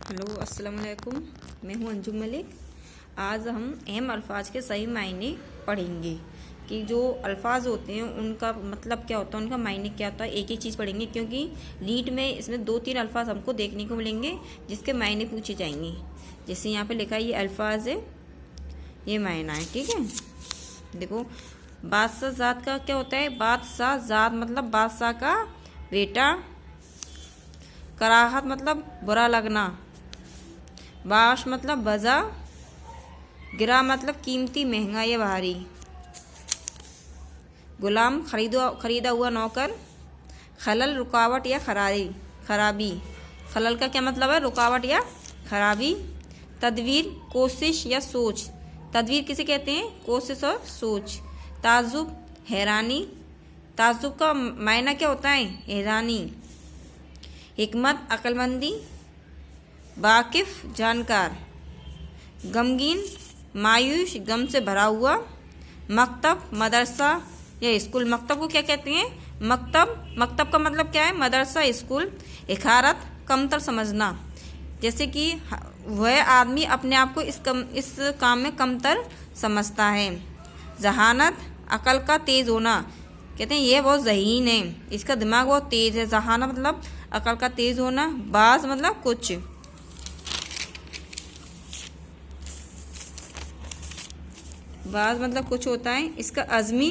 Hello अस्सलाम वालेकुम। मैं हूं अंजुम मलिक। आज हम अहम अल्फाज के सही मायने पढ़ेंगे कि जो अल्फाज होते हैं उनका मतलब क्या होता है, उनका मायने क्या होता है। एक एक चीज़ पढ़ेंगे क्योंकि लीड में इसमें 2-3 अल्फाज हमको देखने को मिलेंगे जिसके मायने पूछे जाएंगे। जैसे यहाँ पे लिखा है ये अल्फाज है, ये मायना है। ठीक है, देखो बादशाह ज़ात का क्या होता है। बादशाह ज़ात मतलब बादशाह का बेटा। कराहत मतलब बुरा लगना। बाश मतलब बजा। गिरा मतलब कीमती, महंगा या भारी। गुलाम खरीदा हुआ नौकर। खलल रुकावट या खराबी। खलल का क्या मतलब है, रुकावट या खराबी। तदवीर कोशिश या सोच। तदवीर किसे कहते हैं, कोशिश और सोच। ताजुब हैरानी। ताजुब का मायना क्या होता है, हैरानी। हिकमत अक्लमंदी। वाकिफ जानकार। गमगीन मायूस, गम से भरा हुआ। मकतब मदरसा या स्कूल। मकतब को क्या कहते हैं, मकतब का मतलब क्या है, मदरसा स्कूल। इखारत कमतर समझना, जैसे कि वह आदमी अपने आप को इस काम में कमतर समझता है। जहानत अकल का तेज होना, कहते हैं यह बहुत ज़हीन है, इसका दिमाग बहुत तेज है। जहानत मतलब अकल का तेज होना। बाज मतलब कुछ। बाज मतलब कुछ होता है। इसका अज़मी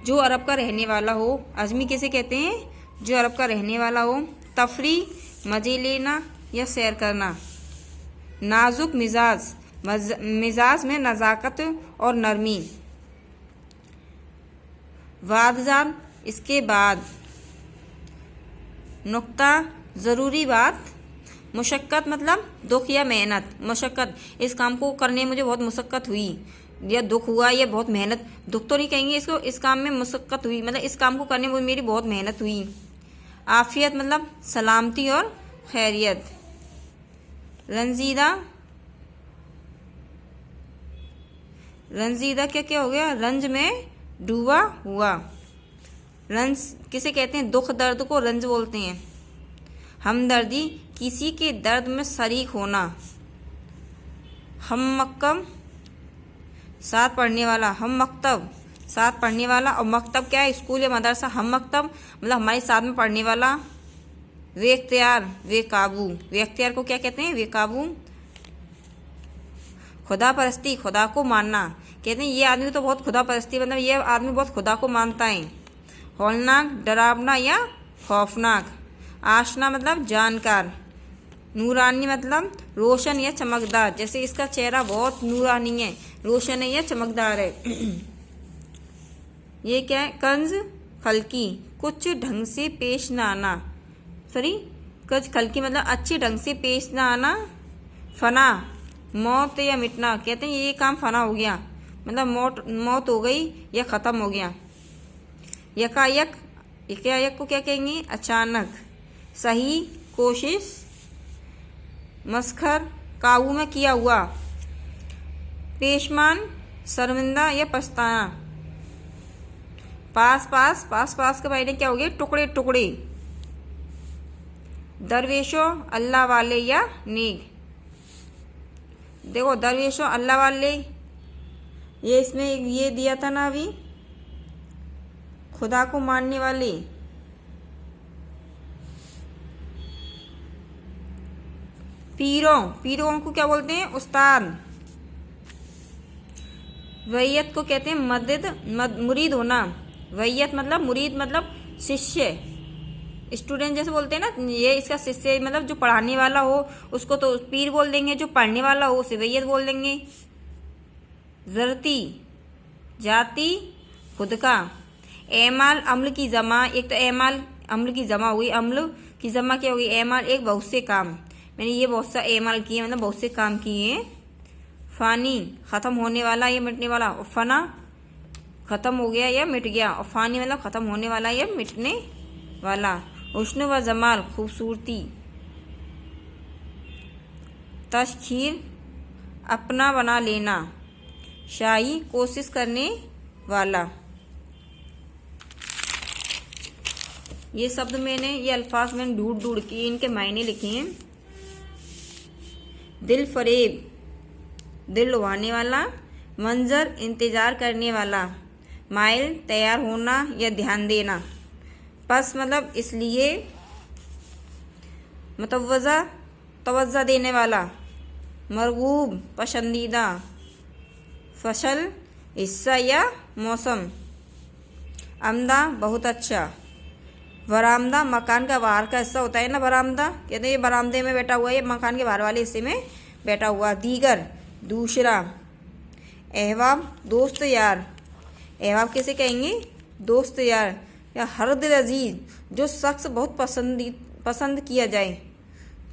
जो अरब का रहने वाला हो। अज़मी किसे कहते हैं, जो अरब का रहने वाला हो। तफरी मज़े लेना या सैर करना। नाजुक मिजाज, मिजाज में नज़ाकत और नरमी। वादजान इसके बाद। नुक्ता ज़रूरी बात। मुशक्क़त मतलब दुख या मेहनत। मुशक्क़त, इस काम को करने में मुझे बहुत मुशक्क़त हुई या दुख हुआ या बहुत मेहनत। दुख तो नहीं कहेंगे इसको, इस काम में मुशक्क़त हुई मतलब इस काम को करने में मेरी बहुत मेहनत हुई। आफियत मतलब सलामती और खैरियत। रंजीदा, रंजीदा क्या क्या हो गया, रंज में डूबा हुआ। रंज किसे कहते हैं, दुख दर्द को रंज बोलते हैं। हमदर्दी किसी के दर्द में शरीक होना। हम मक्कम साथ पढ़ने वाला। हम मकतब साथ पढ़ने वाला। और मकतब क्या है, स्कूल या मदरसा। हम मकतब मतलब हमारे साथ में पढ़ने वाला। वे इख्तियार वे काबू। वे इख्तियार को क्या कहते हैं, वे काबू। खुदा परस्ती खुदा को मानना, कहते हैं ये आदमी तो बहुत खुदा परस्ती मतलब ये आदमी बहुत खुदा को मानता है। हौलनाक डरावना या खौफनाक। आशना मतलब जानकार। नूरानी मतलब रोशन या चमकदार, जैसे इसका चेहरा बहुत नूरानी है, रोशन है या चमकदार है। ये क्या है, कंज खलकी कुछ ढंग से पेश ना आना। कंज खलकी मतलब अच्छे ढंग से पेश ना आना। फना मौत या मिटना, कहते हैं ये काम फना हो गया मतलब मौत हो गई या ख़त्म हो गया। यकायक, यकायक को क्या कहेंगे, अचानक। सही कोशिश। मस्खर काबू में किया हुआ। पेशमान शर्मिंदा या पछताना। पास पास के मायने क्या हो गए, टुकड़े टुकड़े। दरवेशों अल्लाह वाले या नेक। देखो दरवेशों अल्लाह वाले, ये इसमें ये दिया था ना अभी, खुदा को मानने वाले। पीरों को क्या बोलते हैं, उस्ताद। वैयत को कहते हैं मुरीद होना। वैयत मतलब मुरीद मतलब शिष्य, स्टूडेंट जैसे बोलते हैं ना, ये इसका शिष्य मतलब जो पढ़ाने वाला हो उसको तो पीर बोल देंगे, जो पढ़ने वाला हो उसे वैयत बोल देंगे। जरती जाति खुद का। एमाल अम्ल की जमा, एक तो एमाल अम्ल की जमा हुई, अम्ल की जमा क्या हुई, एमाल एक बहुत से काम, मैंने ये बहुत सा एमाल किए मतलब बहुत से काम किए। फ़ानी ख़त्म होने वाला या मिटने वाला। और फना ख़त्म हो गया या मिट गया। और फ़ानी मतलब ख़त्म होने वाला या मिटने वाला। हुस्न व जमाल खूबसूरती। तशखीर अपना बना लेना। शाही कोशिश करने वाला। ये शब्द मैंने, ये अल्फाज मैंने ढूंढ के इनके मायने लिखे हैं। दिल फरेब, दिल लुभाने वाला। मंजर, इंतज़ार करने वाला। माइल, तैयार होना या ध्यान देना। पस मतलब इसलिए। मतवज़ा, तवज्जो देने वाला। मरगूब, पसंदीदा। फसल, हिस्सा या मौसम। अमदा, बहुत अच्छा। बरामदा, मकान का बाहर का हिस्सा होता है ना बरामदा, कहते हैं ये बरामदे में बैठा हुआ है, ये मकान के बाहर वाले हिस्से में बैठा हुआ। दीगर, दूसरा। अहबाब, दोस्त यार। अहबाब कैसे कहेंगे? दोस्त यार। या हरदिल अजीज, जो शख्स बहुत पसंद किया जाए,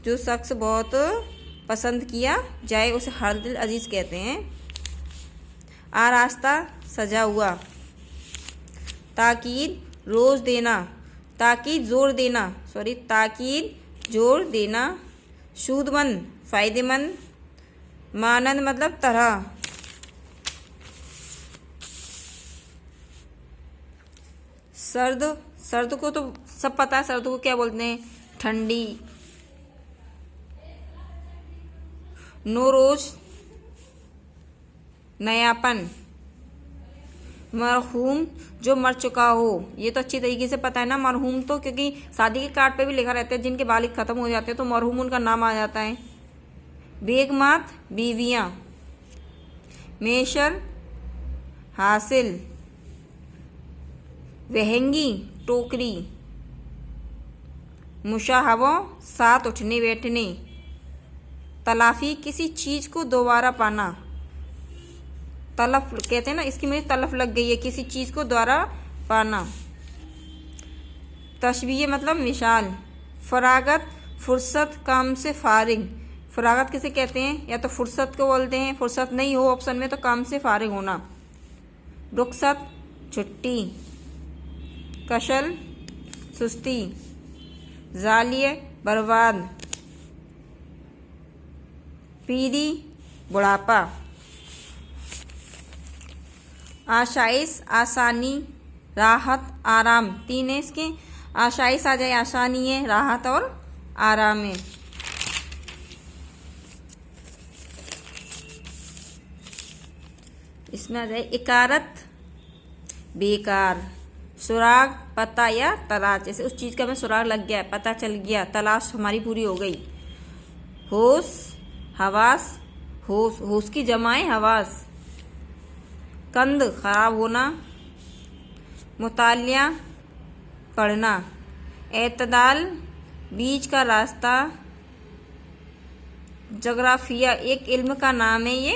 जो शख्स बहुत पसंद किया जाए उसे हरदिल अजीज कहते हैं। आरास्ता, सजा हुआ। ताकीद, रोज देना। ताकीद, जोर देना। ताकीद, जोर देना। सूदमंद, फायदेमंद। मानंद मतलब तरह। सर्द, सर्द को तो सब पता है, सर्द को क्या बोलते हैं? ठंडी। नौरोज, नयापन। मरहूम, जो मर चुका हो। ये तो अच्छी तरीके से पता है ना मरहूम तो, क्योंकि शादी के कार्ड पे भी लिखा रहता है जिनके बालिग खत्म हो जाते हैं तो मरहूम उनका नाम आ जाता है। बेगमात, बीवियां। मेशर, हासिल। वहंगी, टोकरी। मुशाहबो, साथ उठने बैठने। तलाफी, किसी चीज को दोबारा पाना। तलफ कहते हैं ना, इसकी मुझे तलफ लग गई है, किसी चीज को दोबारा पाना। तशबीह मतलब मिसाल। फरागत, फुर्सत, काम से फारिग। फरागत किसे कहते हैं? या तो फुर्सत को बोलते हैं, फुर्सत नहीं हो ऑप्शन में तो काम से फारिग होना। रुखसत, छुट्टी। कशल, सुस्ती। जालिय, बर्बाद। पीरी, बुढ़ापा। आशाइश, आसानी, राहत, आराम। तीन है इसके। आशाइश आ जाए, आसानी है, राहत और आराम है। इसमें आ जाए इकारत, बेकार। सुराग, पता या तलाश, जैसे उस चीज का हमें सुराग लग गया, पता चल गया, तलाश हमारी पूरी हो गई। होश, हवास। होश, होश की जमा है हवास। कंद, खराब होना। मुतालिया, पढ़ना। एतदाल, बीच का रास्ता। जोग्राफिया, एक इल्म का नाम है ये।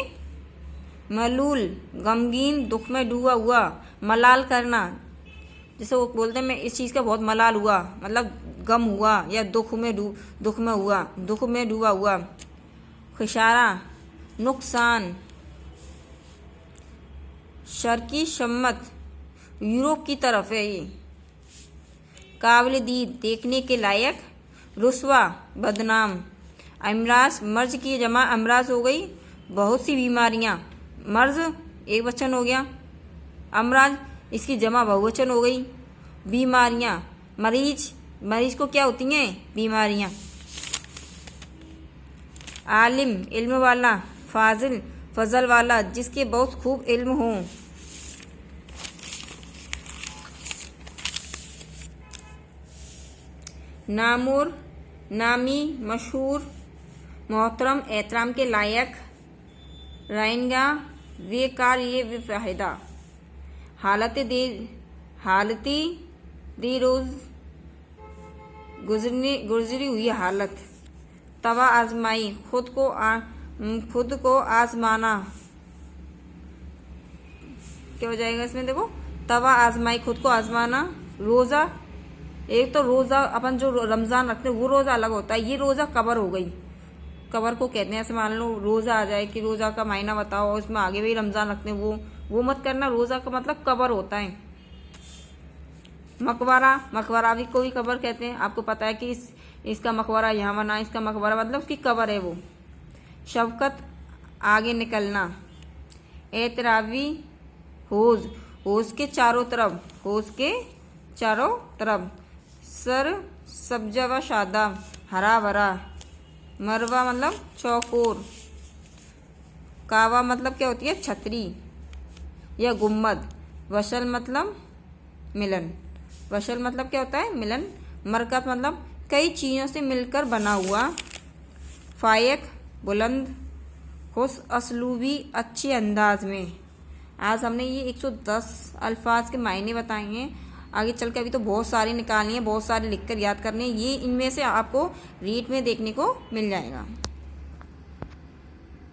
मलूल, गमगीन, दुख में डूबा हुआ। मलाल करना, जैसे वो बोलते हैं मैं इस चीज़ का बहुत मलाल हुआ, मतलब गम हुआ या दुख में डूबा हुआ। खिसारा, नुकसान। शर्की शम्मत, यूरोप की तरफ है ये। काबिल दीद, देखने के लायक। रुस्वा, बदनाम। अमराज, मर्ज की जमा अमराज हो गई, बहुत सी बीमारियां। मर्ज एक वचन हो गया, अमराज इसकी जमा बहुवचन हो गई। बीमारियां, मरीज, मरीज को क्या होती हैं? बीमारियां। आलिम, इल्म वाला। फाजिल, फजल वाला, जिसके बहुत खूब इल्म हो। नामुर, नामी, मशहूर। मोहतरम, एहतराम के लायक। राइनगा, बेकार, ये बेफायदा। हालती दे रोज, गुजरी हुई हालत। तवा आजमाई, खुद को आजमाना। क्या हो जाएगा इसमें? देखो, तवा आजमाई, खुद को आजमाना। रोजा, एक तो रोजा अपन जो रमजान रखते हैं वो रोजा अलग होता है, ये रोजा कबर हो गई, कबर को कहते हैं। ऐसे मान लो रोजा आ जाए कि रोजा का महीना बताओ, इसमें आगे भी रमजान रखते हैं, वो मत करना। रोजा का मतलब कबर होता है। मकबरा, मकबरा भी कोई कबर कहते हैं, आपको पता है कि इसका मकबरा यहाँ बना, इसका मकबरा मतलब उसकी कबर है वो। शफकत, आगे निकलना। एतरावी, होज, होज के चारों तरफ, होज के चारों तरफ। सर सब्जा व शादा, हरा भरा। मरवा मतलब चौकोर। कावा मतलब क्या होती है, छतरी या गुम्बद। वसल मतलब मिलन। वसल मतलब क्या होता है, मिलन। मरकत मतलब कई चीज़ों से मिलकर बना हुआ। फायक बुलंद, खुश असलूबी, अच्छे अंदाज में। आज हमने ये 110 अल्फाज के मायने बताए हैं। आगे चल के अभी तो बहुत सारे निकालनी है, बहुत सारे लिखकर याद करने हैं। ये इनमें से आपको रीड में देखने को मिल जाएगा।